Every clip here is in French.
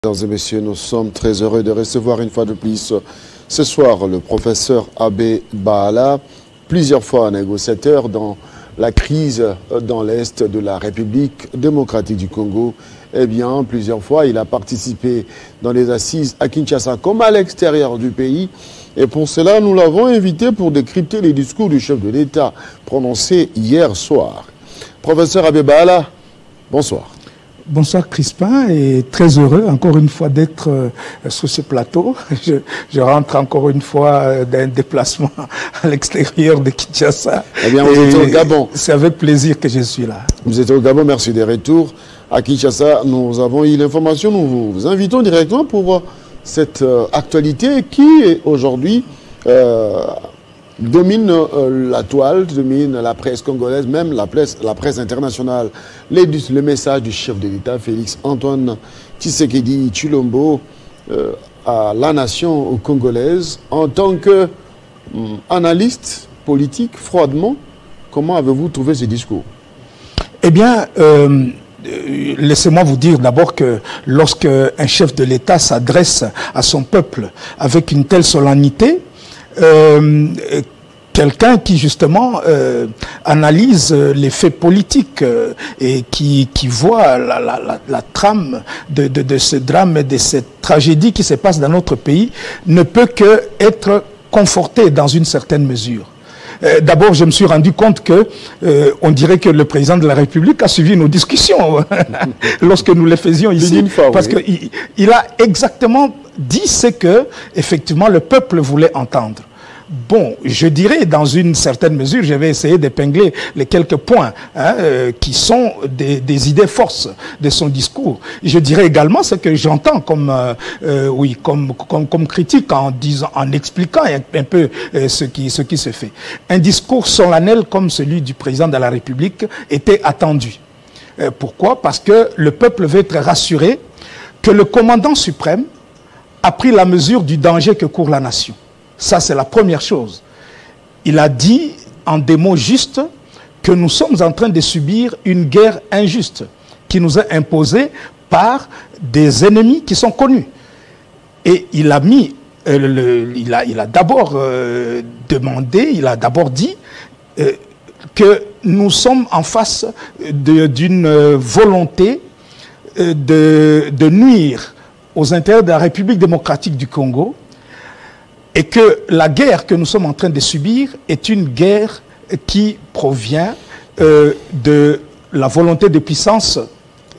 Mesdames et messieurs, nous sommes très heureux de recevoir une fois de plus ce soir le professeur Abbé Baala, plusieurs fois négociateur dans la crise dans l'Est de la République démocratique du Congo. Eh bien, plusieurs fois, il a participé dans les assises à Kinshasa comme à l'extérieur du pays. Et pour cela, nous l'avons invité pour décrypter les discours du chef de l'État prononcés hier soir. Professeur Abbé Baala, bonsoir. Bonsoir Crispin, et très heureux encore une fois d'être sur ce plateau. Je rentre encore une fois d'un déplacement à l'extérieur de Kinshasa. Eh bien, vous êtes au Gabon. C'est avec plaisir que je suis là. Vous êtes au Gabon, merci des retours. À Kinshasa, nous avons eu l'information, nous vous invitons directement pour cette actualité qui, aujourd'hui, domine la toile, domine la presse congolaise, même la presse internationale. Le message du chef de l'État, Félix Antoine Tshisekedi Tshilombo, à la nation congolaise, en tant qu'analyste politique, froidement, comment avez-vous trouvé ce discours? Eh bien, laissez-moi vous dire d'abord que lorsque un chef de l'État s'adresse à son peuple avec une telle solennité, quelqu'un qui justement analyse les faits politiques et qui voit la trame de ce drame et de cette tragédie qui se passe dans notre pays ne peut que être conforté dans une certaine mesure. D'abord, je me suis rendu compte que on dirait que le président de la République a suivi nos discussions lorsque nous les faisions ici, parce qu'il a exactement dit ce que effectivement le peuple voulait entendre. Bon, je dirais dans une certaine mesure, je vais essayer d'épingler les quelques points qui sont des idées forces de son discours. Je dirais également ce que j'entends comme critique en expliquant un peu ce qui se fait. Un discours solennel comme celui du président de la République était attendu. Pourquoi? Parce que le peuple veut être rassuré que le commandant suprême a pris la mesure du danger que court la nation. Ça, c'est la première chose. Il a dit, en des mots justes, que nous sommes en train de subir une guerre injuste qui nous est imposée par des ennemis qui sont connus. Et il a mis, il a d'abord demandé, il a d'abord dit que nous sommes en face d'une volonté de nuire aux intérêts de la République démocratique du Congo, et que la guerre que nous sommes en train de subir est une guerre qui provient de la volonté de puissance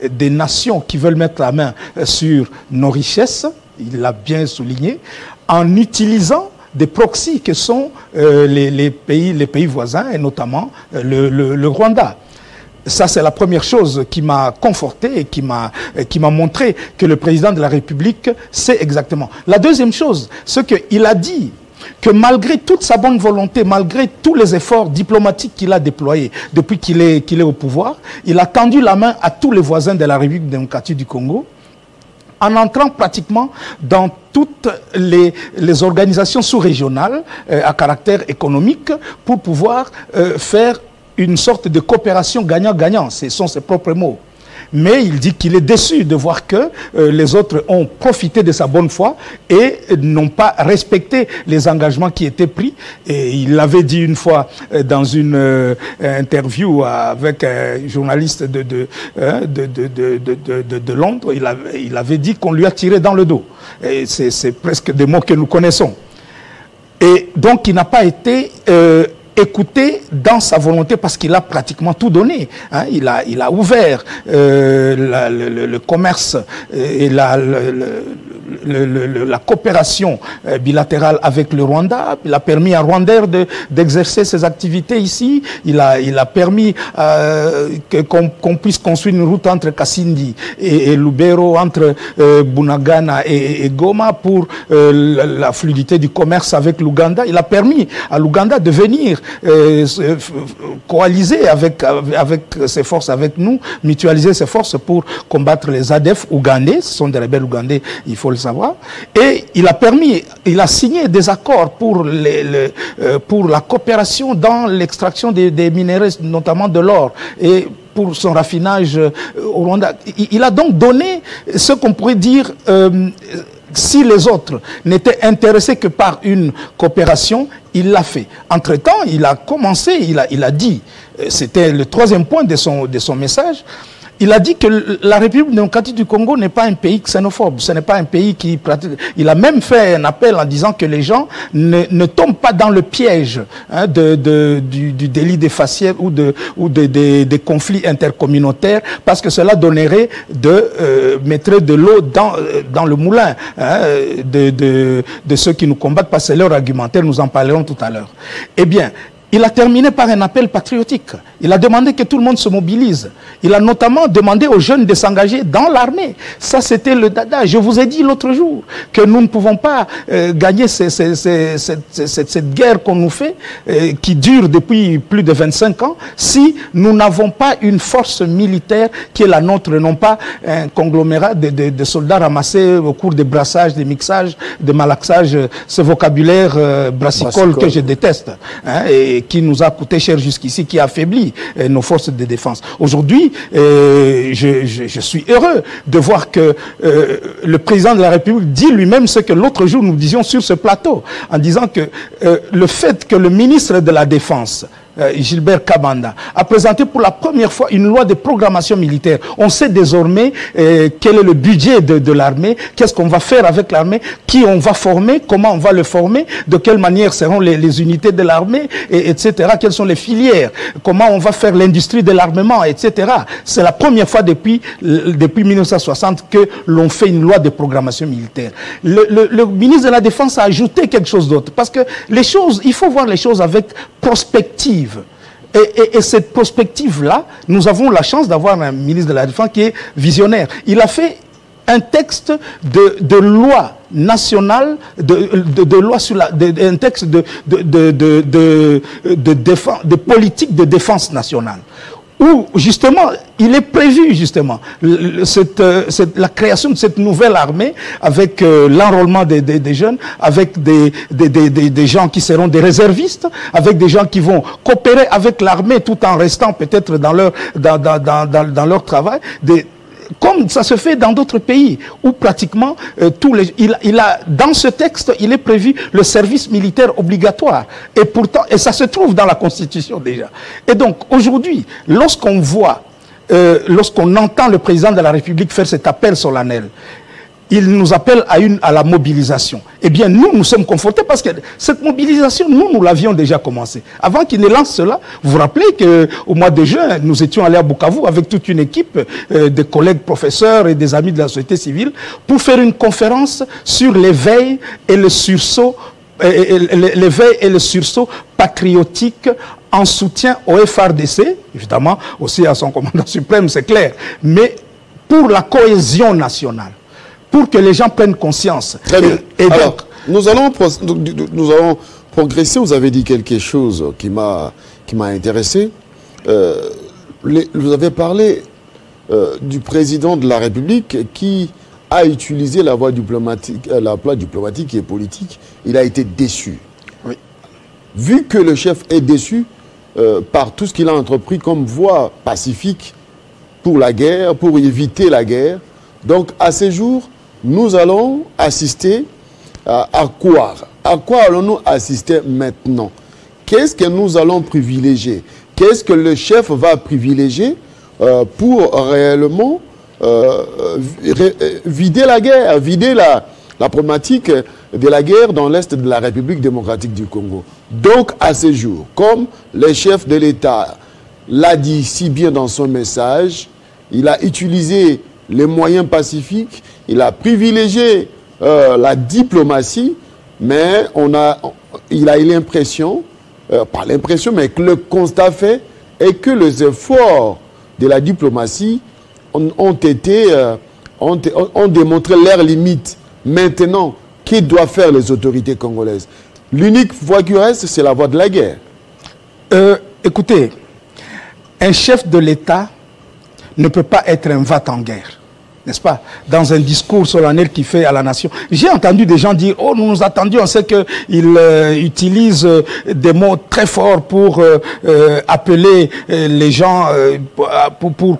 des nations qui veulent mettre la main sur nos richesses, il l'a bien souligné, en utilisant des proxys que sont les pays voisins, et notamment le Rwanda. Ça, c'est la première chose qui m'a conforté et qui m'a montré que le président de la République sait exactement. La deuxième chose, c'est qu'il a dit que malgré toute sa bonne volonté, malgré tous les efforts diplomatiques qu'il a déployés depuis qu'il est au pouvoir, il a tendu la main à tous les voisins de la République démocratique du Congo en entrant pratiquement dans toutes les organisations sous-régionales à caractère économique pour pouvoir faire une sorte de coopération gagnant-gagnant, ce sont ses propres mots. Mais il dit qu'il est déçu de voir que les autres ont profité de sa bonne foi et n'ont pas respecté les engagements qui étaient pris. Et il l'avait dit une fois dans une interview avec un journaliste de Londres, il avait dit qu'on lui a tiré dans le dos. C'est presque des mots que nous connaissons. Et donc il n'a pas été écouté dans sa volonté parce qu'il a pratiquement tout donné. Hein. Il a ouvert le commerce et la coopération bilatérale avec le Rwanda. Il a permis à Rwandais d'exercer ses activités ici. Il a permis qu'on puisse construire une route entre Kasindi et Lubero, entre Bunagana et Goma pour la fluidité du commerce avec l'Ouganda. Il a permis à l'Ouganda de venir coaliser avec ses forces avec nous, mutualiser ses forces pour combattre les ADF ougandais, ce sont des rebelles ougandais, il faut le savoir. Et il a signé des accords pour la coopération dans l'extraction des minéraux, notamment de l'or. Et pour son raffinage au Rwanda. Il a donc donné ce qu'on pourrait dire... si les autres n'étaient intéressés que par une coopération, il l'a fait. Entre-temps, il a commencé, il a dit, c'était le troisième point de son message, il a dit que la République démocratique du Congo n'est pas un pays xénophobe, ce n'est pas un pays qui pratique... Il a même fait un appel en disant que les gens ne tombent pas dans le piège hein, du délit des faciès ou des conflits intercommunautaires, parce que cela donnerait mettrait de l'eau dans le moulin hein, de ceux qui nous combattent, parce que c'est leur argumentaire, nous en parlerons tout à l'heure. Eh bien, il a terminé par un appel patriotique. Il a demandé que tout le monde se mobilise. Il a notamment demandé aux jeunes de s'engager dans l'armée. Ça, c'était le dada. Je vous ai dit l'autre jour que nous ne pouvons pas gagner cette guerre qu'on nous fait, qui dure depuis plus de 25 ans, si nous n'avons pas une force militaire qui est la nôtre, non pas un conglomérat de soldats ramassés au cours des brassages, des mixages, des malaxages, ce vocabulaire brassicole que je déteste, hein, et qui nous a coûté cher jusqu'ici, qui affaiblit nos forces de défense. Aujourd'hui, je suis heureux de voir que le président de la République dit lui-même ce que l'autre jour nous disions sur ce plateau, en disant que le fait que le ministre de la Défense, Gilbert Kabanda, a présenté pour la première fois une loi de programmation militaire. On sait désormais quel est le budget de l'armée, qu'est-ce qu'on va faire avec l'armée, qui on va former, comment on va le former, de quelle manière seront les unités de l'armée, etc. Quelles sont les filières, comment on va faire l'industrie de l'armement, etc. C'est la première fois depuis 1960 que l'on fait une loi de programmation militaire. Le ministre de la Défense a ajouté quelque chose d'autre, parce que les choses, il faut voir les choses avec prospective. Et cette prospective-là, nous avons la chance d'avoir un ministre de la Défense qui est visionnaire. Il a fait un texte de loi nationale, de loi sur un texte de politique de défense nationale, où justement, il est prévu justement la création de cette nouvelle armée avec l'enrôlement des jeunes, avec des gens qui seront des réservistes, avec des gens qui vont coopérer avec l'armée tout en restant peut-être dans leur travail, comme ça se fait dans d'autres pays, où pratiquement dans ce texte, il est prévu le service militaire obligatoire. Et pourtant, et ça se trouve dans la Constitution déjà. Et donc, aujourd'hui, lorsqu'on voit, lorsqu'on entend le président de la République faire cet appel solennel, il nous appelle à la mobilisation. Eh bien, nous sommes confortés parce que cette mobilisation, nous l'avions déjà commencé. Avant qu'il ne lance cela, vous vous rappelez qu'au mois de juin, nous étions allés à Bukavu avec toute une équipe de collègues professeurs et des amis de la société civile pour faire une conférence sur l'éveil et le sursaut, patriotique en soutien au FARDC, évidemment aussi à son commandant suprême, c'est clair, mais pour la cohésion nationale, pour que les gens prennent conscience. Très bien. Alors, donc, nous allons progresser. Vous avez dit quelque chose qui m'a intéressé. Vous avez parlé du président de la République qui a utilisé la voie diplomatique, et politique. Il a été déçu. Oui. Vu que le chef est déçu par tout ce qu'il a entrepris comme voie pacifique pour la guerre, pour éviter la guerre, donc à ces jours, nous allons assister à quoi? À quoi allons-nous assister maintenant? Qu'est-ce que nous allons privilégier? Qu'est-ce que le chef va privilégier pour réellement vider la guerre, vider la problématique de la guerre dans l'Est de la République démocratique du Congo? Donc, à ce jour, comme le chef de l'État l'a dit si bien dans son message, il a utilisé les moyens pacifiques, il a privilégié la diplomatie, mais il a eu l'impression, pas l'impression, mais que le constat fait est que les efforts de la diplomatie ont démontré leurs limites. Maintenant, qu'est-ce que doivent faire les autorités congolaises? L'unique voie qui reste, c'est la voie de la guerre. Écoutez, un chef de l'État ne peut pas être un va-t-en-guerre. n'est-ce pas, dans un discours solennel qu'il fait à la nation. J'ai entendu des gens dire, oh, nous nous attendions, on sait qu'il utilise des mots très forts pour appeler les gens, pour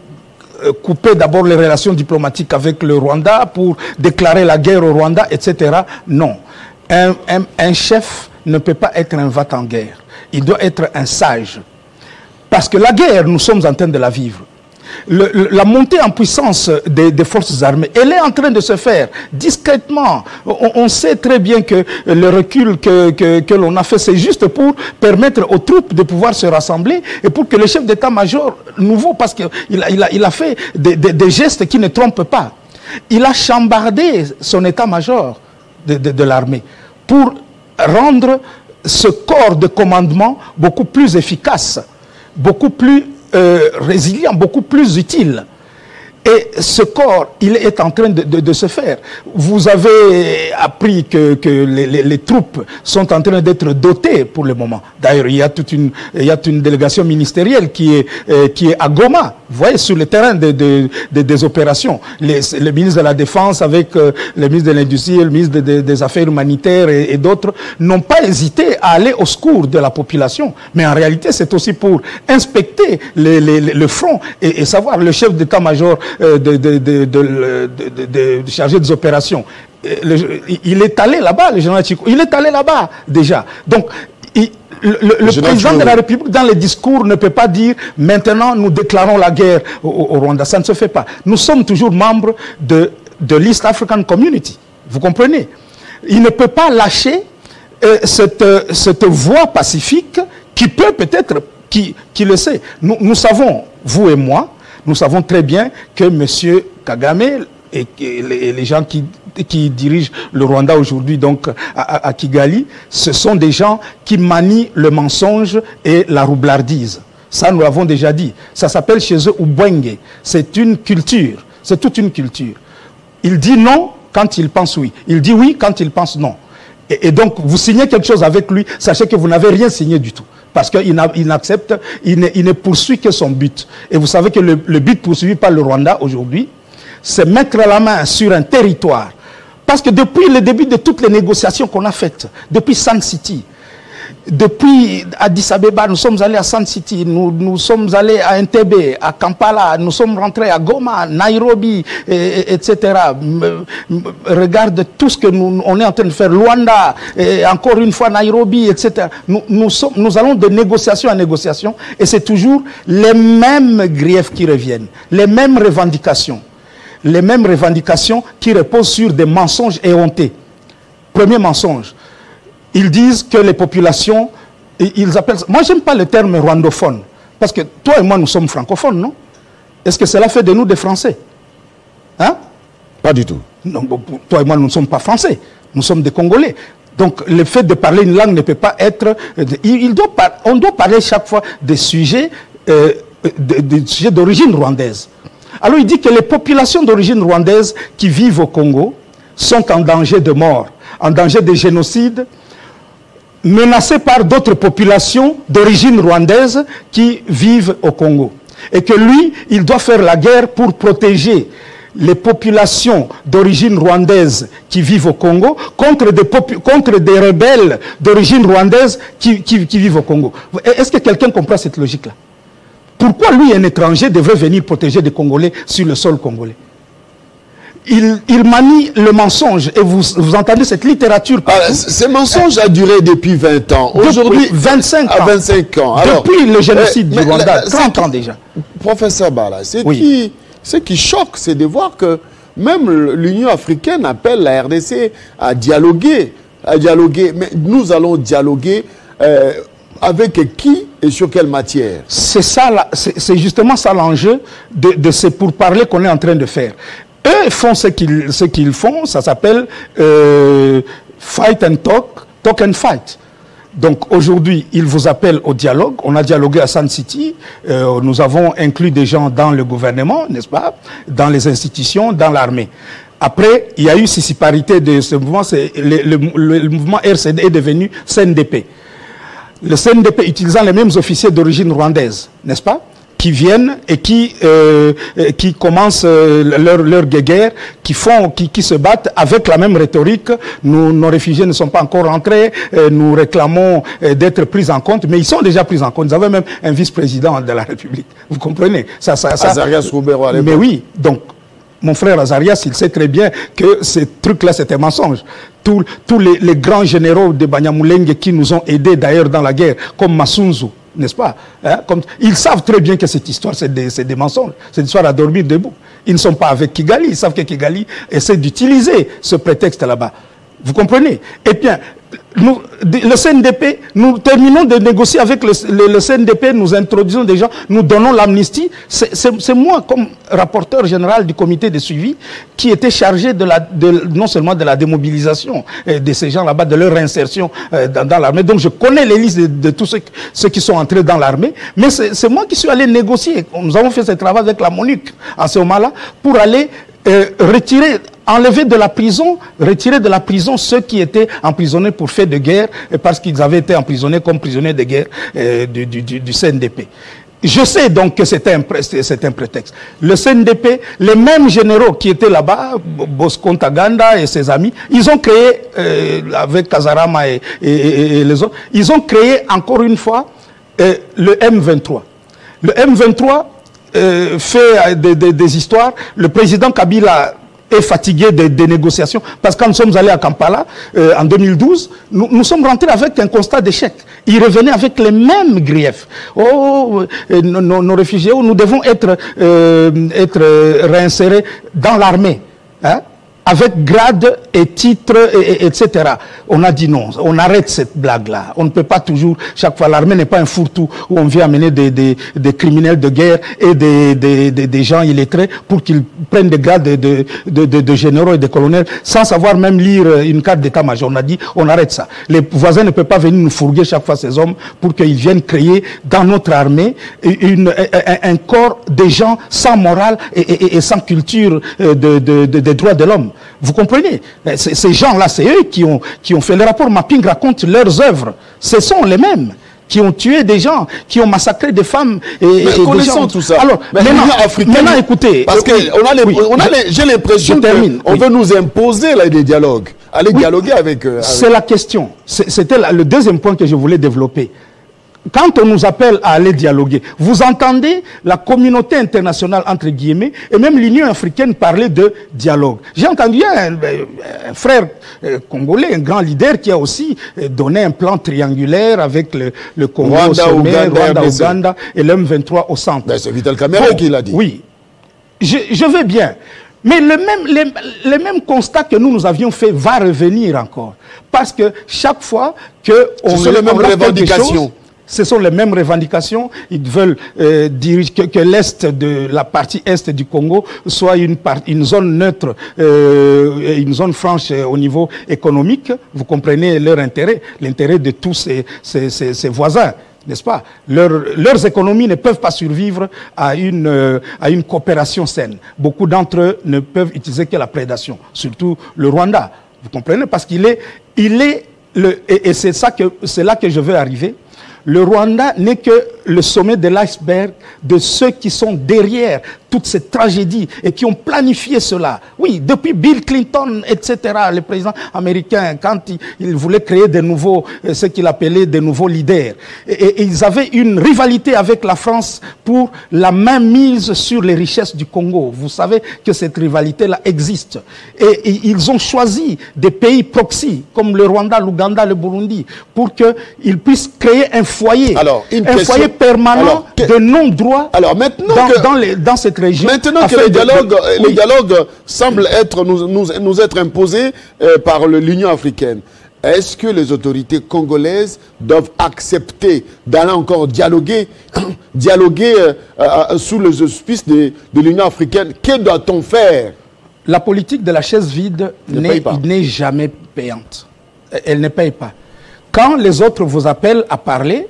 couper d'abord les relations diplomatiques avec le Rwanda, pour déclarer la guerre au Rwanda, etc. Non. Un chef ne peut pas être un va-t-en-guerre. Il doit être un sage. Parce que la guerre, nous sommes en train de la vivre. La montée en puissance des forces armées, elle est en train de se faire discrètement. On sait très bien que le recul que l'on a fait, c'est juste pour permettre aux troupes de pouvoir se rassembler et pour que le chef d'état-major nouveau, parce qu'il a fait des gestes qui ne trompent pas. Il a chambardé son état-major de l'armée pour rendre ce corps de commandement beaucoup plus efficace, beaucoup plus résilient, beaucoup plus utile. Et ce corps, il est en train de se faire. Vous avez appris que les troupes sont en train d'être dotées pour le moment. D'ailleurs, il y a toute une délégation ministérielle qui est à Goma, vous voyez, sur le terrain des opérations. Le ministre de la Défense avec le ministre de l'Industrie, le ministre des Affaires humanitaires et d'autres n'ont pas hésité à aller au secours de la population. Mais en réalité, c'est aussi pour inspecter le front et savoir le chef d'état-major chargé des opérations. Il est allé là-bas, le général Chico. Il est allé là-bas déjà. Donc, le président de la République, dans les discours, ne peut pas dire « maintenant, nous déclarons la guerre au Rwanda ». Ça ne se fait pas. Nous sommes toujours membres de l'East African Community. Vous comprenez? Il ne peut pas lâcher cette voie pacifique qui peut peut-être, qui le sait. Nous savons, vous et moi, nous savons très bien que M. Kagame et les gens qui dirigent le Rwanda aujourd'hui, donc à Kigali, ce sont des gens qui manient le mensonge et la roublardise. Ça, nous l'avons déjà dit. Ça s'appelle chez eux Ubwenge. C'est une culture. C'est toute une culture. Il dit non quand il pense oui. Il dit oui quand il pense non. Et donc, vous signez quelque chose avec lui, sachez que vous n'avez rien signé du tout. Parce qu'il n'accepte, il ne poursuit que son but. Et vous savez que le but poursuivi par le Rwanda aujourd'hui, c'est mettre la main sur un territoire. Parce que depuis le début de toutes les négociations qu'on a faites, depuis Sun City, depuis Addis Abeba, nous sommes allés à Sun City, nous sommes allés à Entebbe, à Kampala, nous sommes rentrés à Goma, Nairobi, etc. Regarde tout ce que on est en train de faire, Luanda, et encore une fois Nairobi, etc. Nous allons de négociation à négociation et c'est toujours les mêmes griefs qui reviennent, les mêmes revendications qui reposent sur des mensonges éhontés. Premier mensonge. Ils disent que les populations, ils appellent ça. Moi, j'aime pas le terme rwandophone. Parce que toi et moi, nous sommes francophones, non? Est-ce que cela fait de nous des Français? Hein? Pas du tout. Non, toi et moi, nous ne sommes pas Français. Nous sommes des Congolais. Donc, le fait de parler une langue ne peut pas être... on doit parler chaque fois des sujets d'origine rwandaise. Alors, il dit que les populations d'origine rwandaise qui vivent au Congo sont en danger de mort, en danger de génocide, menacés par d'autres populations d'origine rwandaise qui vivent au Congo. Et que lui, il doit faire la guerre pour protéger les populations d'origine rwandaise qui vivent au Congo contre des rebelles d'origine rwandaise qui vivent au Congo. Est-ce que quelqu'un comprend cette logique-là? Pourquoi lui, un étranger, devrait venir protéger des Congolais sur le sol congolais? Il manie le mensonge et vous entendez cette littérature. Ce mensonge a duré depuis 20 ans. Aujourd'hui, 25 ans. 25 ans. Alors, depuis le génocide du Rwanda, 30 ans déjà. Professeur Bala, ce qui choque, c'est de voir que même l'Union africaine appelle la RDC à dialoguer. Mais nous allons dialoguer avec qui et sur quelle matière? C'est ça, c'est justement ça l'enjeu de ces pourparlers qu'on est en train de faire. Eux font ce qu'ils font, ça s'appelle fight and talk, talk and fight. Donc aujourd'hui, ils vous appellent au dialogue. On a dialogué à Sun City, nous avons inclus des gens dans le gouvernement, n'est-ce pas, dans les institutions, dans l'armée. Après, il y a eu scisparité de ce mouvement, le mouvement RCD est devenu CNDP. Le CNDP utilisant les mêmes officiers d'origine rwandaise, n'est-ce pas, qui viennent et qui commencent leur guerre, qui se battent avec la même rhétorique. Nos réfugiés ne sont pas encore rentrés, nous réclamons d'être pris en compte, mais ils sont déjà pris en compte. Ils avaient même un vice-président de la République. Vous comprenez? Azarias Roubero à l'époque. Mais oui, donc, mon frère Azarias, il sait très bien que ces trucs-là, c'était un mensonge. Tous les grands généraux de Banyamulenge qui nous ont aidés d'ailleurs dans la guerre, comme Massunzu, n'est-ce pas, hein, ils savent très bien que cette histoire, c'est des mensonges. C'est une histoire à dormir debout. Ils ne sont pas avec Kigali. Ils savent que Kigali essaie d'utiliser ce prétexte là-bas. Vous comprenez? Et bien, le CNDP, nous terminons de négocier avec le CNDP, nous introduisons des gens, nous donnons l'amnistie. C'est moi, comme rapporteur général du comité de suivi, qui était chargé non seulement de la démobilisation de ces gens là-bas, de leur réinsertion dans l'armée. Donc je connais les listes de tous ceux qui sont entrés dans l'armée, mais c'est moi qui suis allé négocier. Nous avons fait ce travail avec la MONUC en ce moment-là pour aller retirer de la prison ceux qui étaient emprisonnés pour fait de guerre parce qu'ils avaient été emprisonnés comme prisonniers de guerre du CNDP. Je sais donc que c'est un prétexte. Le CNDP, les mêmes généraux qui étaient là-bas, Bosco Ntaganda et ses amis, ils ont créé, avec Kazarama et les autres, ils ont créé encore une fois le M23. Le M23 fait des histoires. Le président Kabila est fatigué des négociations parce que quand nous sommes allés à Kampala en 2012, nous sommes rentrés avec un constat d'échec. Ils revenaient avec les mêmes griefs. Oh, nos réfugiés, nous devons être réinsérés dans l'armée. Hein? Avec grade et titre, etc. On a dit non, on arrête cette blague-là. On ne peut pas toujours, chaque fois, l'armée n'est pas un fourre-tout où on vient amener des criminels de guerre et des gens illettrés pour qu'ils prennent des grades de généraux et de colonels sans savoir même lire une carte d'état-major. On a dit, on arrête ça. Les voisins ne peuvent pas venir nous fourguer chaque fois ces hommes pour qu'ils viennent créer dans notre armée un corps de gens sans morale et sans culture des droits de l'homme. Vous comprenez? Ces gens-là, c'est eux qui ont fait le rapport. Mapping raconte leurs œuvres. Ce sont les mêmes qui ont tué des gens, qui ont massacré des femmes et des gens. Tout ça. Alors, maintenant, écoutez. Parce que j'ai l'impression qu'on veut nous imposer là, des dialogues. Aller dialoguer avec... C'est la question. C'était le deuxième point que je voulais développer. Quand on nous appelle à aller dialoguer, vous entendez la communauté internationale, entre guillemets, et même l'Union africaine parler de dialogue. J'ai entendu un frère congolais, un grand leader, qui a aussi donné un plan triangulaire avec le Congo au sommet, Rwanda, Ouganda et l'M23 au centre. C'est Vital Kamerhe qui l'a dit. Oui, je veux bien. Mais le même constat que nous avions fait va revenir encore. Parce que chaque fois qu'on ce sont les mêmes revendications. Ce sont les mêmes revendications. Ils veulent que l'Est de la partie Est du Congo soit une zone neutre, une zone franche au niveau économique. Vous comprenez leur intérêt, l'intérêt de tous ces voisins, n'est-ce pas? Leurs économies ne peuvent pas survivre à une coopération saine. Beaucoup d'entre eux ne peuvent utiliser que la prédation, surtout le Rwanda. Vous comprenez? Parce et c'est là que je veux arriver. Le Rwanda n'est que le sommet de l'iceberg de ceux qui sont derrière toute cette tragédie et qui ont planifié cela. Oui, depuis Bill Clinton, etc., le président américain, quand il voulait créer ce qu'il appelait de nouveaux leaders. Et ils avaient une rivalité avec la France pour la mainmise sur les richesses du Congo. Vous savez que cette rivalité-là existe. Et ils ont choisi des pays proxy, comme le Rwanda, l'Ouganda, le Burundi, pour qu'ils puissent créer un foyer, foyer permanent de non-droit dans cette région. Maintenant que les dialogues semblent nous être imposés par l'Union africaine, est-ce que les autorités congolaises doivent accepter d'aller encore dialoguer sous les auspices de l'Union africaine? Que doit-on faire? La politique de la chaise vide n'est jamais payante. Elle ne paye pas. Quand les autres vous appellent à parler,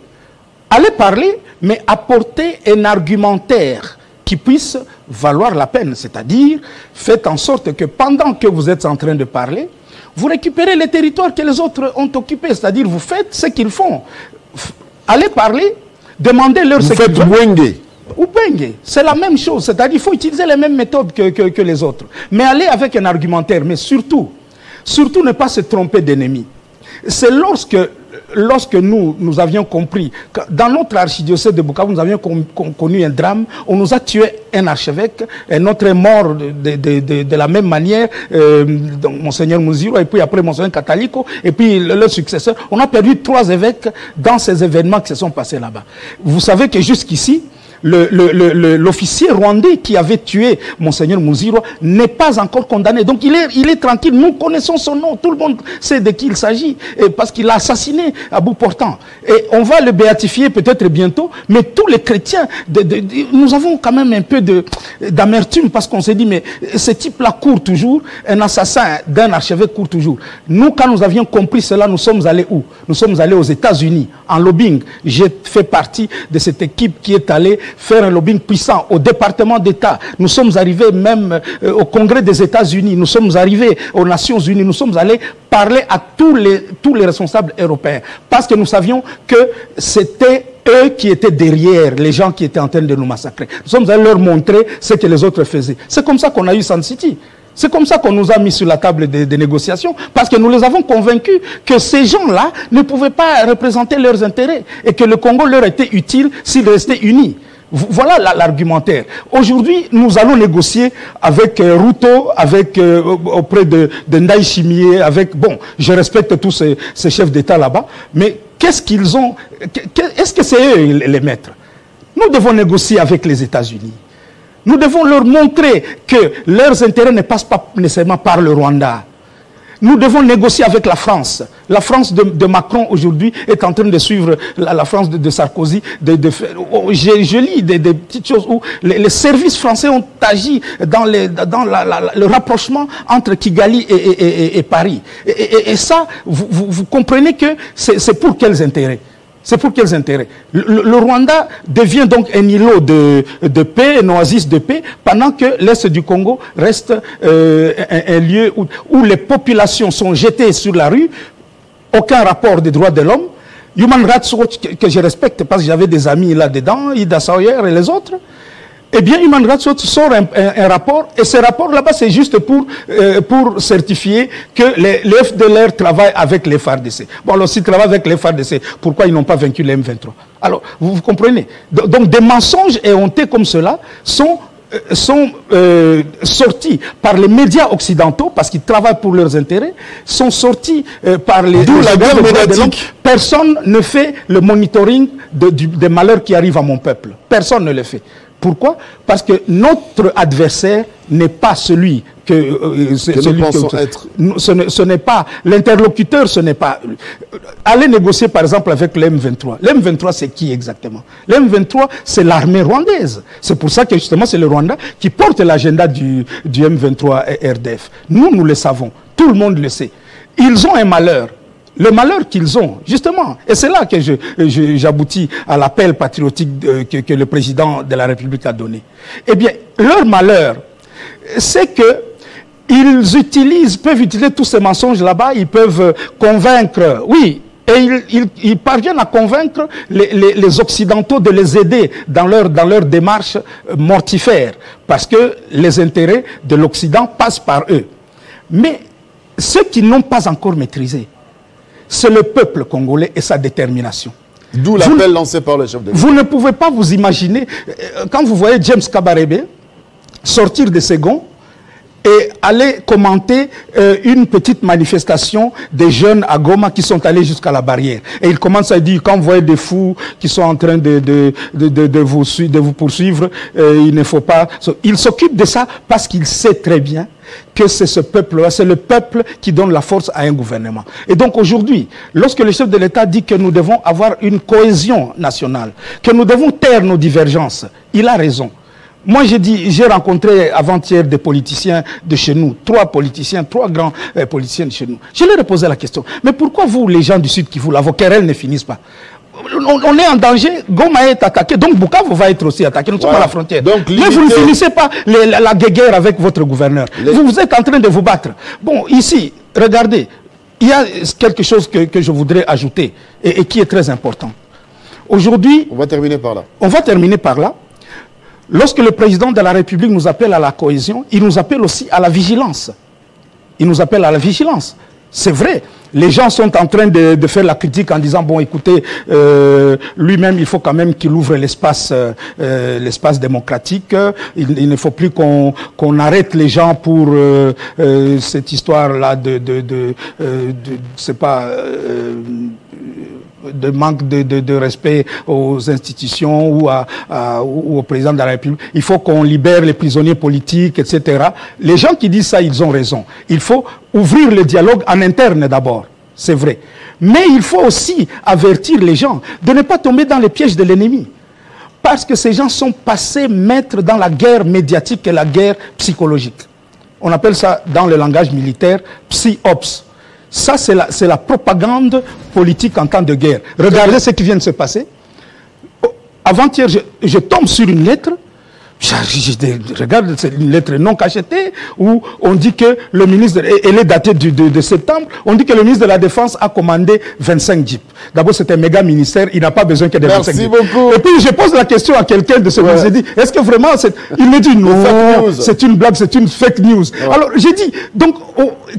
allez parler, mais apportez un argumentaire qui puisse valoir la peine. C'est-à-dire, faites en sorte que pendant que vous êtes en train de parler, vous récupérez les territoires que les autres ont occupés. C'est-à-dire, vous faites ce qu'ils font. Allez parler, demandez-leur ce qu'ils veulent. Ubenge, c'est la même chose. C'est-à-dire qu'il faut utiliser les mêmes méthodes que les autres. Mais aller avec un argumentaire, mais surtout ne pas se tromper d'ennemi. C'est lorsque nous avions compris que dans notre archidiocèse de Bukavu, nous avions connu un drame, on nous a tué un archevêque, un autre est mort de la même manière, Monseigneur Muziro, et puis après Monseigneur Catalico, et puis leur successeur. On a perdu 3 évêques dans ces événements qui se sont passés là-bas. Vous savez que jusqu'ici, l'officier rwandais qui avait tué Monseigneur Muziro n'est pas encore condamné. Donc il est tranquille. Nous connaissons son nom. Tout le monde sait de qui il s'agit. Parce qu'il a assassiné à bout portant. Et on va le béatifier peut-être bientôt. Mais tous les chrétiens, nous avons quand même un peu d'amertume parce qu'on s'est dit, mais ce type-là court toujours. Un assassin d'un archevêque court toujours. Nous, quand nous avions compris cela, nous sommes allés où? Nous sommes allés aux États-Unis, en lobbying. J'ai fait partie de cette équipe qui est allée faire un lobbying puissant au département d'État. Nous sommes arrivés même au Congrès des États-Unis. Nous sommes arrivés aux Nations Unies. Nous sommes allés parler à tous les responsables européens. Parce que nous savions que c'était eux qui étaient derrière les gens qui étaient en train de nous massacrer. Nous sommes allés leur montrer ce que les autres faisaient. C'est comme ça qu'on a eu Sun City. C'est comme ça qu'on nous a mis sur la table des négociations, parce que nous les avons convaincus que ces gens-là ne pouvaient pas représenter leurs intérêts et que le Congo leur était utile s'ils restaient unis. Voilà l'argumentaire. Aujourd'hui, nous allons négocier avec Ruto, auprès de Ndaye Chimie, bon, je respecte tous ces chefs d'État là-bas, mais qu'est-ce qu'ils ont? Est-ce que c'est eux les maîtres? Nous devons négocier avec les États-Unis. Nous devons leur montrer que leurs intérêts ne passent pas nécessairement par le Rwanda. Nous devons négocier avec la France. La France de Macron aujourd'hui est en train de suivre la France de Sarkozy. Je lis des petites choses où les services français ont agi dans le rapprochement entre Kigali et Paris. Et ça, vous comprenez que c'est pour quels intérêts? C'est pour quels intérêts? Le Rwanda devient donc un îlot de paix, un oasis de paix, pendant que l'Est du Congo reste un lieu où les populations sont jetées sur la rue, aucun rapport des droits de l'homme. Human Rights Watch, que je respecte parce que j'avais des amis là-dedans, Ida Sawyer et les autres. Eh bien, Human Rights Watch sort un rapport, et ce rapport là-bas, c'est juste pour certifier que les FDLR travaillent avec les FARDC. Bon, alors s'ils travaillent avec les FARDC, pourquoi ils n'ont pas vaincu les M23? Alors, vous comprenez? Donc, des mensonges éhontés comme cela sont sortis par les médias occidentaux, parce qu'ils travaillent pour leurs intérêts, sont sortis par les... D'où la guerre médiatique. Personne ne fait le monitoring des malheurs qui arrivent à mon peuple. Personne ne le fait. Pourquoi? Parce que notre adversaire n'est pas celui que nous pensons être. Ce n'est pas l'interlocuteur, ce n'est pas... Allez négocier par exemple avec le M23. Le M23, c'est qui exactement? Le M23, c'est l'armée rwandaise. C'est pour ça que justement c'est le Rwanda qui porte l'agenda du M23 et RDF. Nous le savons. Tout le monde le sait. Ils ont un malheur. Le malheur qu'ils ont, justement, et c'est là que j'aboutis à l'appel patriotique que le président de la République a donné. Eh bien, leur malheur, c'est que ils peuvent utiliser tous ces mensonges là-bas, ils peuvent convaincre, oui, et ils parviennent à convaincre les Occidentaux de les aider dans leur démarche mortifère, parce que les intérêts de l'Occident passent par eux. Mais ceux qui n'ont pas encore maîtrisé, c'est le peuple congolais et sa détermination. D'où l'appel lancé par le chef de l'État. Vous ne pouvez pas vous imaginer, quand vous voyez James Kabarebe sortir de ses gonds et aller commenter une petite manifestation des jeunes à Goma qui sont allés jusqu'à la barrière. Et il commence à dire, quand vous voyez des fous qui sont en train de vous poursuivre, il ne faut pas... Il s'occupe de ça parce qu'il sait très bien que c'est ce peuple-là, c'est le peuple qui donne la force à un gouvernement. Et donc aujourd'hui, lorsque le chef de l'État dit que nous devons avoir une cohésion nationale, que nous devons taire nos divergences, il a raison. Moi, j'ai rencontré avant-hier des politiciens de chez nous, 3 grands politiciens de chez nous. Je leur ai posé la question, mais pourquoi vous, les gens du Sud Kivu, vos querelles ne finissent pas? On est en danger, Goma est attaqué, donc Bukavu va être aussi attaqué, nous sommes à la frontière. Donc, mais vous ne finissez pas la guerre avec votre gouverneur. Vous êtes en train de vous battre. Bon, ici, regardez, il y a quelque chose que je voudrais ajouter et qui est très important. Aujourd'hui... On va terminer par là. On va terminer par là. Lorsque le président de la République nous appelle à la cohésion, il nous appelle aussi à la vigilance. Il nous appelle à la vigilance. C'est vrai. Les gens sont en train de faire la critique en disant, bon, écoutez, lui-même, il faut quand même qu'il ouvre l'espace démocratique. Il ne faut plus qu'on arrête les gens pour cette histoire-là c'est pas... de manque de respect aux institutions ou au président de la République. Il faut qu'on libère les prisonniers politiques, etc. Les gens qui disent ça, ils ont raison. Il faut ouvrir le dialogue en interne d'abord, c'est vrai. Mais il faut aussi avertir les gens de ne pas tomber dans les pièges de l'ennemi. Parce que ces gens sont passés maîtres dans la guerre médiatique et la guerre psychologique. On appelle ça, dans le langage militaire, psy-ops. Ça, c'est la propagande politique en temps de guerre. Regardez ce qui vient de se passer. Avant-hier, je tombe sur une lettre. Regarde, c'est une lettre non cachetée où on dit que le ministre, elle est datée de septembre, on dit que le ministre de la Défense a commandé 25 jeeps. D'abord, c'est un méga ministère, il n'a pas besoin que de 25 jeeps. Merci beaucoup. Et puis, je pose la question à quelqu'un de ce ministère, dit, est-ce que vraiment, il me dit non, c'est une blague, c'est une fake news. Ouais. Alors, j'ai dit, donc,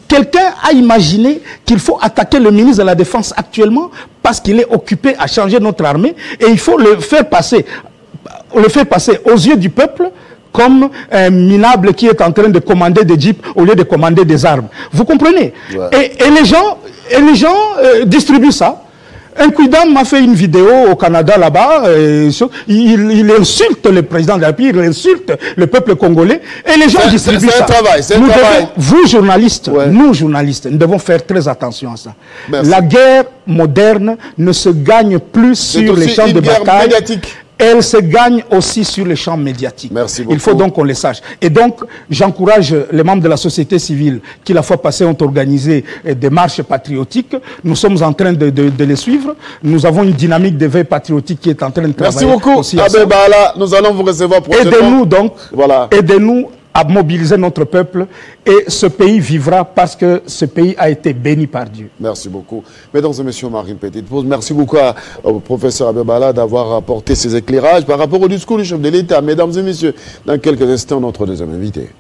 quelqu'un a imaginé qu'il faut attaquer le ministre de la Défense actuellement parce qu'il est occupé à changer notre armée et il faut le faire passer aux yeux du peuple comme un minable qui est en train de commander des jeeps au lieu de commander des armes. Vous comprenez? Ouais. Et les gens distribuent ça. Un Quidam m'a fait une vidéo au Canada là-bas, il insulte le président de la République, il insulte le peuple congolais, et les gens distribuent ça. C'est un travail. Vous, journalistes, ouais. Nous, journalistes, nous devons faire très attention à ça. Merci. La guerre moderne ne se gagne plus sur les champs de bataille. Médiatique. Elle se gagne aussi sur les champs médiatiques. Merci beaucoup. Il faut donc qu'on le sache. Et donc, j'encourage les membres de la société civile qui, la fois passée, ont organisé des marches patriotiques. Nous sommes en train de les suivre. Nous avons une dynamique d'éveil patriotique qui est en train de travailler. Merci beaucoup. Abbé Baala, nous allons vous recevoir prochainement. Aidez-nous donc. Voilà. Aidez-nous à mobiliser notre peuple et ce pays vivra parce que ce pays a été béni par Dieu. Merci beaucoup. Mesdames et messieurs, Marine Petite-Pose, merci beaucoup au professeur Abbé Baala d'avoir apporté ses éclairages par rapport au discours du chef de l'État. Mesdames et messieurs, dans quelques instants, notre deuxième invité.